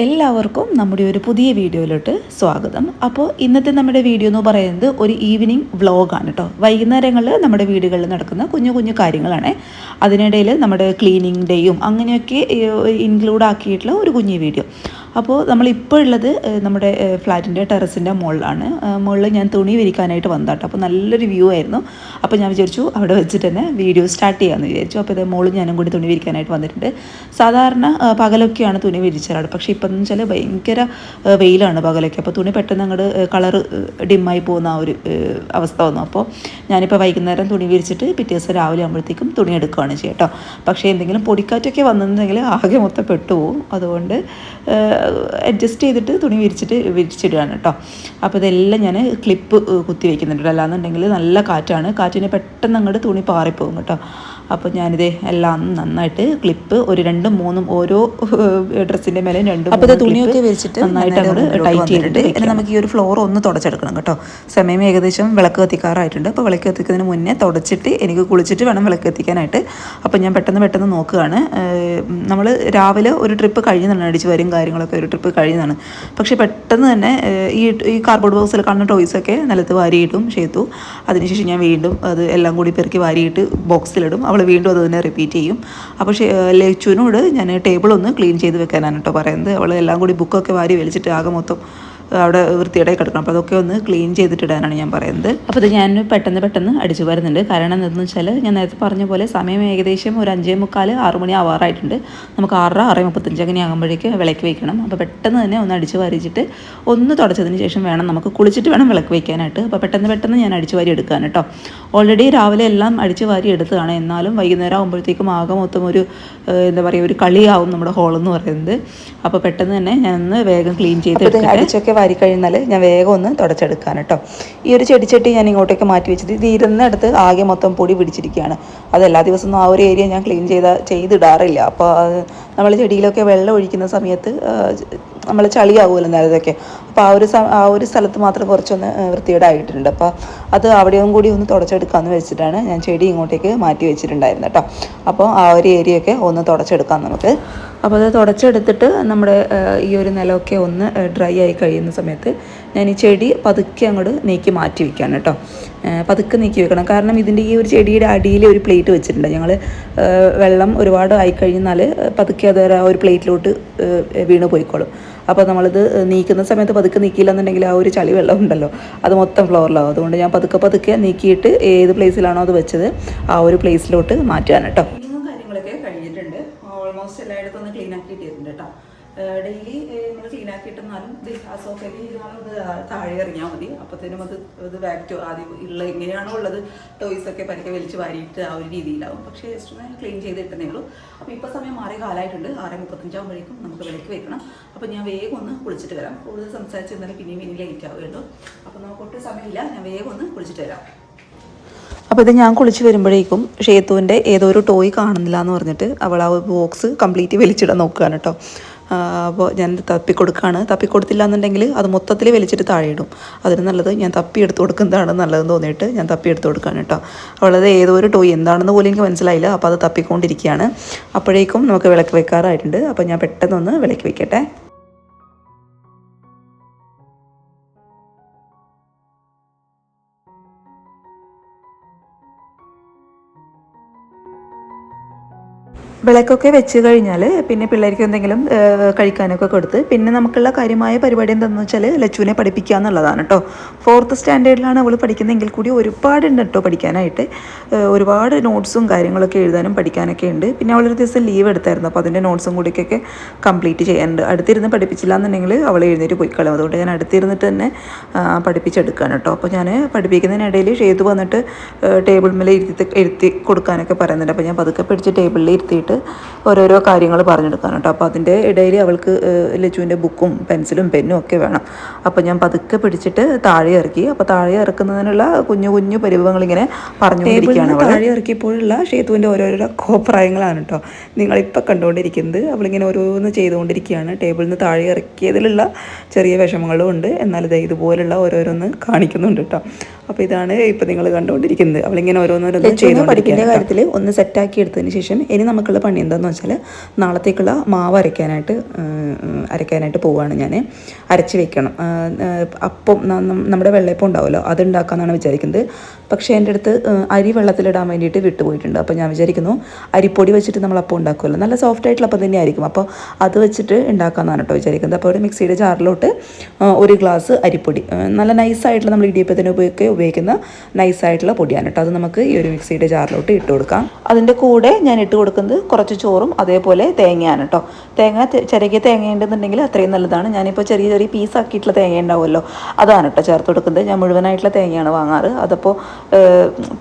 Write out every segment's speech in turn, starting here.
എല്ലാവർക്കും നമ്മുടെ ഒരു പുതിയ വീഡിയോയിലോട്ട് സ്വാഗതം. അപ്പോൾ ഇന്നത്തെ നമ്മുടെ വീഡിയോ എന്ന് പറയുന്നത് ഒരു ഈവനിങ് വ്ളോഗാണ് കേട്ടോ. വൈകുന്നേരങ്ങളിൽ നമ്മുടെ വീടുകളിൽ നടക്കുന്ന കുഞ്ഞു കുഞ്ഞു കാര്യങ്ങളാണ്. അതിനിടയിൽ നമ്മുടെ ക്ലീനിങ് ഡേയും അങ്ങനെയൊക്കെ ഇൻക്ലൂഡ് ആക്കിയിട്ടുള്ള ഒരു കുഞ്ഞു വീഡിയോ. അപ്പോൾ നമ്മളിപ്പോൾ ഉള്ളത് നമ്മുടെ ഫ്ലാറ്റിൻ്റെ ടെറസിൻ്റെ മുകളിലാണ്. മുകളിൽ ഞാൻ തുണി വിരിക്കാനായിട്ട് വന്നതാട്ടോ. അപ്പോൾ നല്ലൊരു വ്യൂ ആയിരുന്നു. അപ്പോൾ ഞാൻ വിചാരിച്ചു അവിടെ വെച്ചിട്ട് തന്നെ വീഡിയോ സ്റ്റാർട്ട് ചെയ്യാമെന്ന് വിചാരിച്ചു. അപ്പോൾ ഇത് മുകളിൽ ഞാനും കൂടി തുണി വിരിക്കാനായിട്ട് വന്നിട്ടുണ്ട്. സാധാരണ പകലൊക്കെയാണ് തുണി വിരിച്ചാറ്, പക്ഷേ ഇപ്പം എന്ന് വെച്ചാൽ ഭയങ്കര വെയിലാണ് പകലൊക്കെ. അപ്പോൾ തുണി പെട്ടെന്ന് അങ്ങോട്ട് കളറ് ഡിമ്മായി പോകുന്ന ആ ഒരു അവസ്ഥ വന്നു. അപ്പോൾ ഞാനിപ്പോൾ വൈകുന്നേരം തുണി വിരിച്ചിട്ട് പിറ്റേ ദിവസം രാവിലെ ആകുമ്പോഴത്തേക്കും തുണി എടുക്കുകയാണ് ചെയ്യുക കേട്ടോ. പക്ഷേ എന്തെങ്കിലും പൊടിക്കാറ്റൊക്കെ വന്നിട്ടുണ്ടെങ്കിൽ ആകെ മൊത്തം പെട്ടുപോകും. അതുകൊണ്ട് അഡ്ജസ്റ്റ് ചെയ്തിട്ട് തുണി വിരിച്ചിടുകയാണ് കേട്ടോ. അപ്പോൾ ഇതെല്ലാം ഞാൻ ക്ലിപ്പ് കുത്തി വയ്ക്കുന്നുണ്ട്. അല്ലാന്നുണ്ടെങ്കിൽ നല്ല കാറ്റാണ്. കാറ്റിന് പെട്ടെന്ന് അങ്ങോട്ട് തുണി പാറിപ്പോകും കേട്ടോ. അപ്പോൾ ഞാനിത് എല്ലാം നന്നായിട്ട് ക്ലിപ്പ് ഒരു 2-3 ഓരോ ഡ്രസ്സിൻ്റെ മേലെ 2 അപ്പോൾ തുണിയൊക്കെ വിരിച്ചിട്ട് നന്നായിട്ട് അങ്ങോട്ട് ടൈറ്റ് ചെയ്തിട്ട് ഇനി നമുക്ക് ഈ ഒരു ഫ്ലോർ ഒന്ന് തുടച്ചെടുക്കണം കേട്ടോ. സമയം ഏകദേശം വിളക്ക് കത്തിക്കാറായിട്ടുണ്ട്. അപ്പോൾ വിളക്ക് കത്തിക്കുന്നതിന് മുന്നേ തുടച്ചിട്ട് എനിക്ക് കുളിച്ചിട്ട് വേണം വിളക്ക് കത്തിക്കാനായിട്ട്. അപ്പോൾ ഞാൻ പെട്ടെന്ന് നോക്കുകയാണ്. നമ്മൾ രാവിലെ ഒരു ട്രിപ്പ് കഴിഞ്ഞതാണ്, അടിച്ച് വരും കാര്യങ്ങളൊക്കെ ഒരു ട്രിപ്പ് കഴിഞ്ഞതാണ്. പക്ഷേ പെട്ടെന്ന് തന്നെ ഈ കാർഡ്ബോർഡ് ബോക്സിൽ കാണുന്ന ടോയ്സൊക്കെ നിലത്ത് വാരിയിട്ടും ചെയ്തു. അതിനുശേഷം ഞാൻ വീണ്ടും അത് എല്ലാം കൂടി പെറുക്കി വാരിയിട്ട് ബോക്സിലിടും. അവൾ വീണ്ടും അത് തന്നെ റിപ്പീറ്റ് ചെയ്യും. അപ്പോൾ ലച്ചുവിനോട് ഞാൻ ടേബിൾ ഒന്ന് ക്ലീൻ ചെയ്ത് വെക്കാനാണ് കേട്ടോ പറയുന്നത്. അവൾ എല്ലാം കൂടി ബുക്കൊക്കെ വാരി വലിച്ചിട്ട് ആകെ മൊത്തം അവിടെ വൃത്തിയുടെ കിടക്കണം. അപ്പോൾ അതൊക്കെ ഒന്ന് ക്ലീൻ ചെയ്തിട്ടിടാനാണ് ഞാൻ പറയുന്നത്. അപ്പോൾ ഇത് ഞാൻ പെട്ടെന്ന് അടിച്ചു വരുന്നുണ്ട്. കാരണം എന്താണെന്ന് വെച്ചാൽ ഞാൻ നേരത്തെ പറഞ്ഞ പോലെ സമയം ഏകദേശം ഒരു 5:45-6 മണി ആവാറായിട്ടുണ്ട്. നമുക്ക് 6:35 അങ്ങനെ ആകുമ്പോഴേക്ക് വിളക്ക് വയ്ക്കണം. അപ്പോൾ പെട്ടെന്ന് തന്നെ ഒന്ന് അടിച്ചു വാരിച്ചിട്ട് ഒന്ന് തുടച്ചതിന് ശേഷം വേണം നമുക്ക് കുളിച്ചിട്ട് വേണം വിളക്ക് വയ്ക്കാനായിട്ട്. അപ്പോൾ പെട്ടെന്ന് ഞാൻ അടിച്ചു വാരി എടുക്കാൻ കേട്ടോ. ഓൾറെഡി രാവിലെ എല്ലാം അടിച്ചു വാരി എടുത്തതാണ്. എന്നാലും വൈകുന്നേരം ആകുമ്പോഴത്തേക്കും ആകെ മൊത്തം ഒരു ഒരു കളിയാവും നമ്മുടെ ഹോളെന്ന് പറയുന്നത്. അപ്പോൾ പെട്ടെന്ന് തന്നെ ഞാനൊന്ന് വേഗം ക്ലീൻ ചെയ്ത് അടിച്ചൊക്കെ വാരി കഴിഞ്ഞാൽ ഞാൻ വേഗം ഒന്ന് തുടച്ചെടുക്കാൻ കേട്ടോ. ഈ ഒരു ചെടിച്ചട്ടി ഞാൻ ഇങ്ങോട്ടേക്ക് മാറ്റി വെച്ചത് ഇത് ഇരുന്നിടത്ത് ആകെ മൊത്തം പൊടി പിടിച്ചിരിക്കുകയാണ്. അതെല്ലാ ദിവസവും ആ ഒരു ഏരിയ ഞാൻ ക്ലീൻ ചെയ്തിടാറില്ല. അപ്പോൾ നമ്മൾ ചെടിയിലൊക്കെ വെള്ളം ഒഴിക്കുന്ന സമയത്ത് നമ്മൾ ചളിയാവുമല്ലോ നേരത്തൊക്കെ. അപ്പോൾ ആ ഒരു സ്ഥലത്ത് മാത്രം കുറച്ചൊന്ന് വൃത്തികേടായിട്ടുണ്ട്. അപ്പോൾ അത് അവിടെയും കൂടി ഒന്ന് തുടച്ചെടുക്കാമെന്ന് വെച്ചിട്ടാണ് ഞാൻ ചെടി ഇങ്ങോട്ടേക്ക് മാറ്റി വെച്ചിട്ടുണ്ടായിരുന്നു കേട്ടോ. അപ്പോൾ ആ ഒരു ഏരിയയൊക്കെ ഒന്ന് തുടച്ചെടുക്കാം നമുക്ക്. അപ്പോൾ അത് തുടച്ചെടുത്തിട്ട് നമ്മുടെ ഈ ഒരു നിലമൊക്കെ ഒന്ന് ഡ്രൈ ആയി കഴിയുന്ന സമയത്ത് ഞാൻ ഈ ചെടി പതുക്കെ അങ്ങോട്ട് നീക്കി മാറ്റി വയ്ക്കുകയാണ് കേട്ടോ. പതുക്കെ നീക്കി വെക്കണം. കാരണം ഇതിൻ്റെ ഈ ഒരു ചെടിയുടെ അടിയിൽ ഒരു പ്ലേറ്റ് വെച്ചിട്ടുണ്ട്. ഞങ്ങൾ വെള്ളം ഒരുപാട് ആയിക്കഴിഞ്ഞാൽ പതുക്കെ അത് ആ ഒരു പ്ലേറ്റിലോട്ട് വീണ് പോയിക്കോളും. അപ്പോൾ നമ്മളിത് നീക്കുന്ന സമയത്ത് പതുക്കെ നീക്കിയില്ല എന്നുണ്ടെങ്കിൽ ആ ഒരു ചളി വെള്ളം ഉണ്ടല്ലോ അത് മൊത്തം ഫ്ലോറിലാവും. അതുകൊണ്ട് ഞാൻ പതുക്കെ നീക്കിയിട്ട് ഏത് പ്ലേസിലാണോ അത് വെച്ചത് ആ ഒരു പ്ലേസിലോട്ട് മാറ്റുകയാണ് കേട്ടോ. കാര്യങ്ങളൊക്കെ കഴിഞ്ഞിട്ടുണ്ട്. ഓൾമോസ്റ്റ് എല്ലായിടത്തും ഒന്ന് ക്ലീൻ ആക്കിയിട്ടിട്ടുണ്ട് കേട്ടോ. ഡെയിലി നമ്മൾ ക്ലീൻ ആക്കിയിട്ടെന്നാലും ആ സോഫയിൽ താഴെ ഇറങ്ങിയാൽ മതി. അപ്പോഴത്തേനും അത് ബാക്ക് ടു ആദ്യം ഉള്ള എങ്ങനെയാണോ ഉള്ളത് ടോയ്സൊക്കെ പരക്കെ വലിച്ച് വാരിയിട്ട് ആ ഒരു രീതിയിലാവും. പക്ഷേ ജസ്റ്റ് ഒന്ന് ക്ലീൻ ചെയ്തിട്ടേ ഉള്ളൂ. അപ്പോൾ ഇപ്പോൾ സമയം 6 കാലമായിട്ടുണ്ട്. 6:35 ആകുമ്പോഴേക്കും നമുക്ക് വിലക്ക് വെക്കണം. അപ്പോൾ ഞാൻ വേഗം ഒന്ന് കുളിച്ചിട്ട് വരാം. കൂടുതൽ സംസാരിച്ചിരുന്നാലും പിന്നെയും ലേറ്റ് ആവുകയുള്ളൂ. അപ്പോൾ നമുക്ക് ഒട്ടും സമയമില്ല. ഞാൻ വേഗം ഒന്ന് കുളിച്ചിട്ട് വരാം. അപ്പോൾ ഇത് ഞാൻ കുളിച്ച് വരുമ്പോഴേക്കും ഷേത്തുവിൻ്റെ ഏതോ ഒരു ടോയ് കാണുന്നില്ല എന്ന് പറഞ്ഞിട്ട് അവൾ ആ ബോക്സ് കംപ്ലീറ്റ് വലിച്ചിടാൻ നോക്കുകയാണ് കേട്ടോ. അപ്പോൾ ഞാൻ തപ്പിക്കൊടുത്തില്ല എന്നുണ്ടെങ്കിൽ അത് മൊത്തത്തിൽ വലിച്ചിട്ട് താഴെ ഇടും. അതിന് നല്ലത് ഞാൻ തപ്പിയെടുത്ത് കൊടുക്കുന്നതാണ് നല്ലതെന്ന് തോന്നിയിട്ട് ഞാൻ തപ്പിയെടുത്ത് കൊടുക്കുകയാണ് കേട്ടോ. അവളത് ഏതോ ഒരു ടോയ് എന്താണെന്ന് പോലും എനിക്ക് മനസ്സിലായില്ല. അപ്പോൾ അത് തപ്പിക്കൊണ്ടിരിക്കുകയാണ്. അപ്പോഴേക്കും നമുക്ക് വിളക്ക് വെക്കാറായിട്ടുണ്ട്. അപ്പോൾ ഞാൻ പെട്ടെന്നൊന്ന് വിളക്ക് വെക്കട്ടെ. വിളക്കൊക്കെ വെച്ച് കഴിഞ്ഞാൽ പിന്നെ പിള്ളേർക്ക് എന്തെങ്കിലും കഴിക്കാനൊക്കെ കൊടുത്ത് പിന്നെ നമുക്കുള്ള കാര്യമായ പരിപാടി എന്താണെന്ന് വെച്ചാൽ ലച്ചുവിനെ പഠിപ്പിക്കുക എന്നുള്ളതാണ് കേട്ടോ. 4th സ്റ്റാൻഡേർഡിലാണ് അവൾ പഠിക്കുന്നതെങ്കിൽ കൂടി ഒരുപാടുണ്ട് കേട്ടോ പഠിക്കാനായിട്ട്. ഒരുപാട് നോട്ട്സും കാര്യങ്ങളൊക്കെ എഴുതാനും പഠിക്കാനൊക്കെ ഉണ്ട്. പിന്നെ അവളൊരു ദിവസം ലീവ് എടുത്തായിരുന്നു. അപ്പോൾ അതിൻ്റെ നോട്ട്സും കൂടിയൊക്കെ കംപ്ലീറ്റ് ചെയ്യാനുണ്ട്. അടുത്തിരുന്ന് പഠിപ്പിച്ചില്ല എന്നുണ്ടെങ്കിൽ അവൾ എഴുന്നേറ്റ് പോയിക്കളയും. അതുകൊണ്ട് ഞാൻ അടുത്തിരുന്നിട്ട് തന്നെ പഠിപ്പിച്ചെടുക്കുകയാണ് കേട്ടോ. അപ്പോൾ ഞാൻ പഠിപ്പിക്കുന്നതിനിടയിൽ ഷേതു വന്നിട്ട് ടേബിൾ മേലെ ഇരുത്തി കൊടുക്കാനൊക്കെ പറയുന്നുണ്ട്. അപ്പോൾ ഞാൻ പതുക്കെ പിടിച്ച് ടേബിളിൽ ഇരുത്തിയിട്ട് ഓരോരോ കാര്യങ്ങൾ പറഞ്ഞെടുക്കാൻ കേട്ടോ. അപ്പോൾ അതിൻ്റെ ഇടയിൽ അവൾക്ക് ലച്ചുവിൻ്റെ ബുക്കും പെൻസിലും പെന്നും ഒക്കെ വേണം. അപ്പോൾ ഞാൻ പതുക്കെ പിടിച്ചിട്ട് താഴെ ഇറക്കി. അപ്പോൾ താഴെ ഇറക്കുന്നതിനുള്ള കുഞ്ഞു പരിഭവങ്ങളിങ്ങനെ പറഞ്ഞുകൊണ്ടിരിക്കുകയാണ്. താഴെ ഇറക്കിയപ്പോഴുള്ള ഷേത്തുവിൻ്റെ ഓരോരോ കോപ്രായങ്ങളാണ് കേട്ടോ നിങ്ങളിപ്പോൾ കണ്ടുകൊണ്ടിരിക്കുന്നത്. അവളിങ്ങനെ ഓരോന്ന് ചെയ്തുകൊണ്ടിരിക്കുകയാണ്. ടേബിളിൽ നിന്ന് താഴെ ഇറക്കിയതിലുള്ള ചെറിയ വിഷമങ്ങളും ഉണ്ട്. എന്നാൽ ഇതുപോലുള്ള ഓരോരോന്ന് കാണിക്കുന്നുണ്ട് കേട്ടോ. അപ്പോൾ ഇതാണ് ഇപ്പോൾ നിങ്ങൾ കണ്ടുകൊണ്ടിരിക്കുന്നത്. അവളിങ്ങനെ ഓരോന്നോരോന്ന് ചെയ്യുന്നു. പഠിപ്പിൻ്റെ കാര്യത്തിൽ ഒന്ന് സെറ്റാക്കി എടുത്തതിന് ശേഷം ഇനി നമുക്കുള്ള പണി എന്താണെന്ന് വെച്ചാൽ നാളത്തേക്കുള്ള മാവ് അരയ്ക്കാനായിട്ട് പോവുകയാണ് ഞാൻ. അരച്ച് വെക്കണം. അപ്പം നമ്മുടെ വെള്ളയപ്പം ഉണ്ടാവുമല്ലോ, അതുണ്ടാക്കാമെന്നാണ് വിചാരിക്കുന്നത്. പക്ഷേ എൻ്റെ അടുത്ത് അരി വെള്ളത്തിലിടാൻ വേണ്ടിയിട്ട് വിട്ടുപോയിട്ടുണ്ട്. അപ്പോൾ ഞാൻ വിചാരിക്കുന്നു അരിപ്പൊടി വെച്ചിട്ട് നമ്മൾ അപ്പം ഉണ്ടാക്കുമല്ലോ, നല്ല സോഫ്റ്റ് ആയിട്ടുള്ള അപ്പം തന്നെ ആയിരിക്കും. അപ്പോൾ അത് വെച്ചിട്ട് ഉണ്ടാക്കാമെന്നാണ് കേട്ടോ വിചാരിക്കുന്നത്. അപ്പോൾ ഒരു മിക്സിയുടെ ജാറിലോട്ട് 1 ഗ്ലാസ് അരിപ്പൊടി, നല്ല നൈസായിട്ടുള്ള നമ്മൾ ഇടിയപ്പത്തിന് ഉപയോഗിക്കുന്ന നൈസായിട്ടുള്ള പൊടിയാണ് കേട്ടോ. അത് നമുക്ക് ഈ ഒരു മിക്സിയുടെ ജാറിലോട്ട് ഇട്ട് കൊടുക്കാം. അതിൻ്റെ കൂടെ ഞാൻ ഇട്ട് കൊടുക്കുന്നത് കുറച്ച് ചോറും അതേപോലെ തേങ്ങയാണ് കേട്ടോ. ചെറിയ തേങ്ങ ഉണ്ടെന്നുണ്ടെങ്കിൽ അത്രയും നല്ലതാണ്. ഞാനിപ്പോൾ ചെറിയ ചെറിയ പീസാക്കിയിട്ടുള്ള തേങ്ങ ഉണ്ടാവുമല്ലോ, അതാണ് കേട്ടോ ചേർത്ത് കൊടുക്കുന്നത്. ഞാൻ മുഴുവനായിട്ടുള്ള തേങ്ങയാണ് വാങ്ങാറ്. അതപ്പോൾ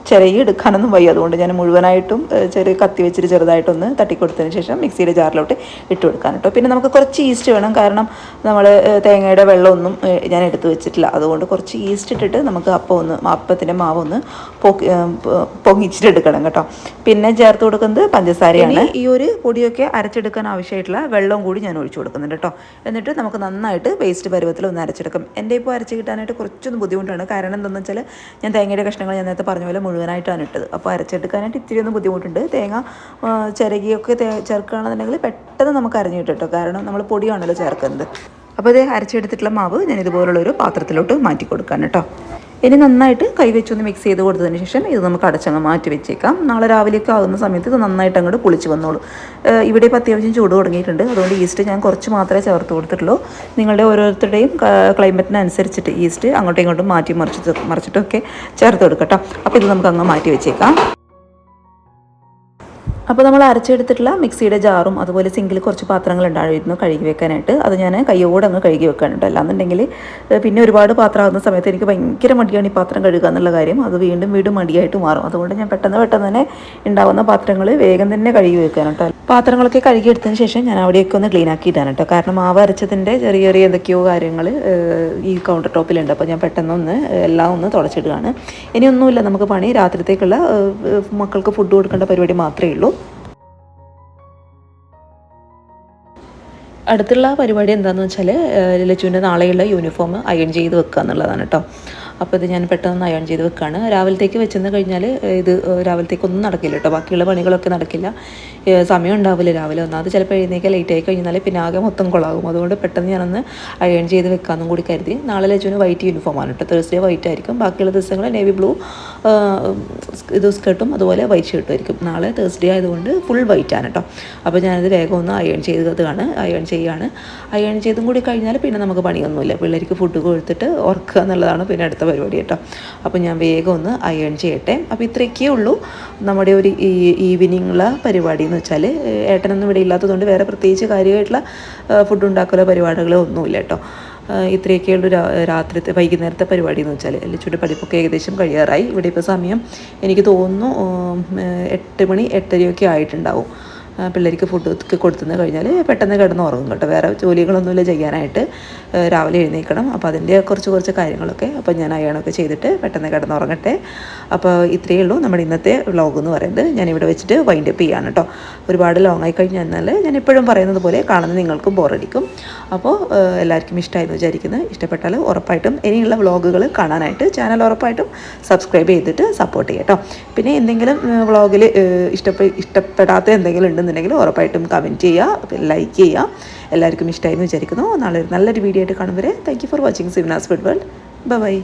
ചെറിയ എടുക്കാനൊന്നും വയ്യ, അതുകൊണ്ട് ഞാൻ മുഴുവനായിട്ടും ചെറിയ കത്തി വെച്ചിട്ട് ചെറുതായിട്ടൊന്ന് തട്ടിക്കൊടുത്തതിന് ശേഷം മിക്സിയുടെ ജാറിലോട്ട് ഇട്ട് കൊടുക്കാൻ കേട്ടോ. പിന്നെ നമുക്ക് കുറച്ച് ഈസ്റ്റ് വേണം, കാരണം നമ്മൾ തേങ്ങയുടെ വെള്ളമൊന്നും ഞാൻ എടുത്ത് വെച്ചിട്ടില്ല. അതുകൊണ്ട് കുറച്ച് ഈസ്റ്റ് ഇട്ടിട്ട് നമുക്ക് അപ്പത്തിൻ്റെ മാവൊന്ന് പൊങ്ങിച്ചിട്ടെടുക്കണം കേട്ടോ. പിന്നെ ചേർത്ത് കൊടുക്കുന്നത് പഞ്ചസാരയാണ്. ഈ ഒരു പൊടിയൊക്കെ അരച്ചെടുക്കാൻ ആവശ്യമായിട്ടുള്ള വെള്ളവും കൂടി ഞാൻ ഒഴിച്ചു കൊടുക്കുന്നുണ്ട് കേട്ടോ. എന്നിട്ട് നമുക്ക് നന്നായിട്ട് പേസ്റ്റ് പരുവത്തിൽ ഒന്ന് അരച്ചെടുക്കും. എൻ്റെ ഇപ്പോൾ അരച്ച് കിട്ടാനായിട്ട് കുറച്ചൊന്ന് ബുദ്ധിമുട്ടാണ്. കാരണം എന്താണെന്ന് വെച്ചാൽ ഞാൻ തേങ്ങയുടെ കഷ്ണങ്ങൾ ഞാൻ നേരത്തെ പറഞ്ഞ പോലെ മുഴുവനായിട്ടാണ് ഇട്ടത്. അപ്പോൾ അരച്ചെടുക്കാനായിട്ട് ഇത്തിരി ഒന്ന് ബുദ്ധിമുട്ടുണ്ട്. തേങ്ങ ചിരകിയൊക്കെ ചേർക്കുകയാണെന്നുണ്ടെങ്കിൽ പെട്ടെന്ന് നമുക്ക് അരഞ്ഞു കിട്ടും കേട്ടോ, കാരണം നമ്മൾ പൊടിയാണല്ലോ ചേർക്കുന്നത്. അപ്പോൾ ഇത് അരച്ചെടുത്തിട്ടുള്ള മാവ് ഞാൻ ഇതുപോലുള്ളൊരു പാത്രത്തിലോട്ട് മാറ്റി കൊടുക്കാൻ കേട്ടോ. ഇനി നന്നായിട്ട് കൈവച്ചൊന്ന് മിക്സ് ചെയ്ത് കൊടുത്തതിന് ശേഷം ഇത് നമുക്ക് അടച്ചങ്ങ് മാറ്റി വെച്ചേക്കാം. നാളെ രാവിലെയൊക്കെ ആകുന്ന സമയത്ത് ഇത് നന്നായിട്ട് അങ്ങോട്ട് പുളിച്ച് വന്നോളൂ. ഇവിടെ ഇപ്പോൾ അത്യാവശ്യം ചൂട് തുടങ്ങിയിട്ടുണ്ട്. അതുകൊണ്ട് ഈസ്റ്റ് ഞാൻ കുറച്ച് മാത്രമേ ചേർത്ത് കൊടുത്തിട്ടുള്ളൂ. നിങ്ങളുടെ ഓരോരുത്തരുടെയും ക്ലൈമറ്റിനനുസരിച്ചിട്ട് ഈസ്റ്റ് അങ്ങോട്ടും ഇങ്ങോട്ടും മറിച്ചിട്ടൊക്കെ ചേർത്ത് കൊടുക്കട്ടോ. അപ്പോൾ ഇത് നമുക്ക് അങ്ങ് മാറ്റി വെച്ചേക്കാം. അപ്പോൾ നമ്മൾ അരച്ചെടുത്തിട്ടുള്ള മിക്സിയുടെ ജാറും അതുപോലെ സിങ്കിൽ കുറച്ച് പാത്രങ്ങൾ ഉണ്ടായിരുന്നു കഴുകി വെക്കാനായിട്ട്. അത് ഞാൻ കയ്യോടെ അങ്ങ് കഴുകി വെക്കാനുണ്ട്. അല്ലാന്നുണ്ടെങ്കിൽ പിന്നെ ഒരുപാട് പാത്രം ആകുന്ന സമയത്ത് എനിക്ക് ഭയങ്കര മടിയാണ് ഈ പാത്രം കഴുകുക എന്നുള്ള കാര്യം. അത് വീണ്ടും മടിയായിട്ട് മാറും. അതുകൊണ്ട് ഞാൻ പെട്ടെന്ന് തന്നെ ഉണ്ടാകുന്ന പാത്രങ്ങൾ വേഗം തന്നെ കഴുകി വെക്കാനുട്ടോ. പാത്രങ്ങളൊക്കെ കഴുകിയെടുത്തതിന് ശേഷം ഞാൻ അവിടെയൊക്കെ ഒന്ന് ക്ലീൻ ആക്കി ഇടാൻ കേട്ടോ. കാരണം മാവ് അരച്ചതിൻ്റെ ചെറിയ എന്തൊക്കെയോ കാര്യങ്ങൾ ഈ കൗണ്ടർ ടോപ്പിലുണ്ട്. അപ്പോൾ ഞാൻ പെട്ടെന്നൊന്ന് എല്ലാം ഒന്ന് തുടച്ചിടുകയാണ്. ഇനിയൊന്നുമില്ല, നമുക്ക് പണി രാത്രിത്തേക്കുള്ള മക്കൾക്ക് ഫുഡ് കൊടുക്കേണ്ട പരിപാടി മാത്രമേ ഉള്ളൂ. അടുത്തുള്ള പരിപാടി എന്താണെന്ന് വെച്ചാൽ ലച്ചുവിൻ്റെ നാളെയുള്ള യൂണിഫോം അയൺ ചെയ്ത് വെക്കുക എന്നുള്ളതാണ് കേട്ടോ. അപ്പോൾ ഇത് ഞാൻ പെട്ടെന്ന് അയൺ ചെയ്ത് വെക്കുകയാണ്. രാവിലത്തേക്ക് വെച്ചെന്ന് കഴിഞ്ഞാൽ ഇത് രാവിലത്തേക്കൊന്നും നടക്കില്ല കേട്ടോ. ബാക്കിയുള്ള പണികളൊക്കെ നടക്കില്ല, സമയം ഉണ്ടാവില്ല രാവിലെ. ഒന്നാമത് ചിലപ്പോൾ എഴുന്നേക്കാൻ ലേറ്റ് ആയി കഴിഞ്ഞാൽ പിന്നെ ആകെ മൊത്തം കൊളാകും. അതുകൊണ്ട് പെട്ടെന്ന് ഞാനൊന്ന് അയൺ ചെയ്ത് വെക്കാമെന്നും കൂടി കരുതി. നാളെ ലച്ചുവിന് വൈറ്റ് യൂണിഫോമാണ് കേട്ടോ. തേഴ്സ്ഡേ വൈറ്റ് ആയിരിക്കും. ബാക്കിയുള്ള ദിവസങ്ങൾ നേവി ബ്ലൂ ഇത് സ്കർട്ടും അതുപോലെ വൈറ്റ് ഷർട്ടും ആയിരിക്കും. നാളെ തേഴ്സ്ഡേ ആയതുകൊണ്ട് ഫുൾ വൈറ്റ് ആണ് കേട്ടോ. അപ്പോൾ ഞാനത് വേഗം ഒന്ന് അയൺ ചെയ്യാണ്. അയൺ ചെയ്തും കൂടി കഴിഞ്ഞാൽ പിന്നെ നമുക്ക് പണിയൊന്നുമില്ല. പിള്ളേർക്ക് ഫുഡ് കൊടുത്തിട്ട് ഉറക്കുക എന്നുള്ളതാണ് പിന്നെ അടുത്ത പരിപാടി കേട്ടോ. അപ്പോൾ ഞാൻ വേഗം ഒന്ന് അയൺ ചെയ്യട്ടെ. അപ്പോൾ ഇത്രയൊക്കെ ഉള്ളൂ നമ്മുടെ ഒരു ഈവനിങ്ങുള്ള പരിപാടി എന്ന് വെച്ചാൽ. ഏട്ടനൊന്നും ഇവിടെ ഇല്ലാത്തതുകൊണ്ട് വേറെ പ്രത്യേകിച്ച് കാര്യമായിട്ടുള്ള ഫുഡ് ഉണ്ടാക്കലോ പരിപാടികളോ ഒന്നുമില്ല കേട്ടോ. ഇത്രയൊക്കെയുള്ളൂ രാത്രിത്തെ വൈകുന്നേരത്തെ പരിപാടി എന്ന് വെച്ചാൽ. ലച്ചുവിൻ്റെ പഠിപ്പൊക്കെ ഏകദേശം കഴിയാറായി. ഇവിടെ ഇപ്പോൾ സമയം എനിക്ക് തോന്നുന്നു 8 മണി 8:30 ആയിട്ടുണ്ടാവും. പിള്ളേർക്ക് ഫുഡ് കൊടുത്തുനിന്ന് കഴിഞ്ഞാൽ പെട്ടെന്ന് കിടന്ന് ഉറങ്ങും കേട്ടോ. വേറെ ജോലികളൊന്നുമില്ല ചെയ്യാനായിട്ട്. രാവിലെ എഴുന്നേൽക്കണം. അപ്പോൾ അതിൻ്റെ കുറച്ച് കാര്യങ്ങളൊക്കെ അപ്പോൾ ഞാൻ അയണൊക്കെ ചെയ്തിട്ട് പെട്ടെന്ന് കിടന്ന് ഉറങ്ങട്ടെ. അപ്പോൾ ഇത്രയേ ഉള്ളൂ നമ്മുടെ ഇന്നത്തെ വ്ളോഗ് എന്ന് പറയുന്നത്. ഞാനിവിടെ വെച്ചിട്ട് വൈൻഡ് അപ്പ് ചെയ്യാണ് കേട്ടോ. ഒരുപാട് ലോങ് ആയി കഴിഞ്ഞാൽ ഞാൻ എപ്പോഴും പറയുന്നത് പോലെ കാണുന്ന നിങ്ങൾക്കും ബോറടിക്കും. അപ്പോൾ എല്ലാവർക്കും ഇഷ്ടമായെന്ന് വിചാരിക്കുന്നത്. ഇഷ്ടപ്പെട്ടാൽ ഉറപ്പായിട്ടും ഇനിയുള്ള വ്ളോഗുകൾ കാണാനായിട്ട് ചാനൽ ഉറപ്പായിട്ടും സബ്സ്ക്രൈബ് ചെയ്തിട്ട് സപ്പോർട്ട് ചെയ്യാം കേട്ടോ. പിന്നെ എന്തെങ്കിലും വ്ളോഗിൽ ഇഷ്ടപ്പെടാത്ത എന്തെങ്കിലും ഉണ്ടെന്നുണ്ടെങ്കിൽ ഉറപ്പായിട്ടും കമൻറ്റ് ചെയ്യുക, ലൈക്ക് ചെയ്യുക. എല്ലാവർക്കും ഇഷ്ടമായെന്ന് വിചാരിക്കുന്നു. നാളെ നല്ലൊരു വീഡിയോ ആയിട്ട് കാണും വരെ താങ്ക് യു ഫോർ വാച്ചിങ് സിവനാസ് ഫുഡ് വേൾഡ്. ബൈ.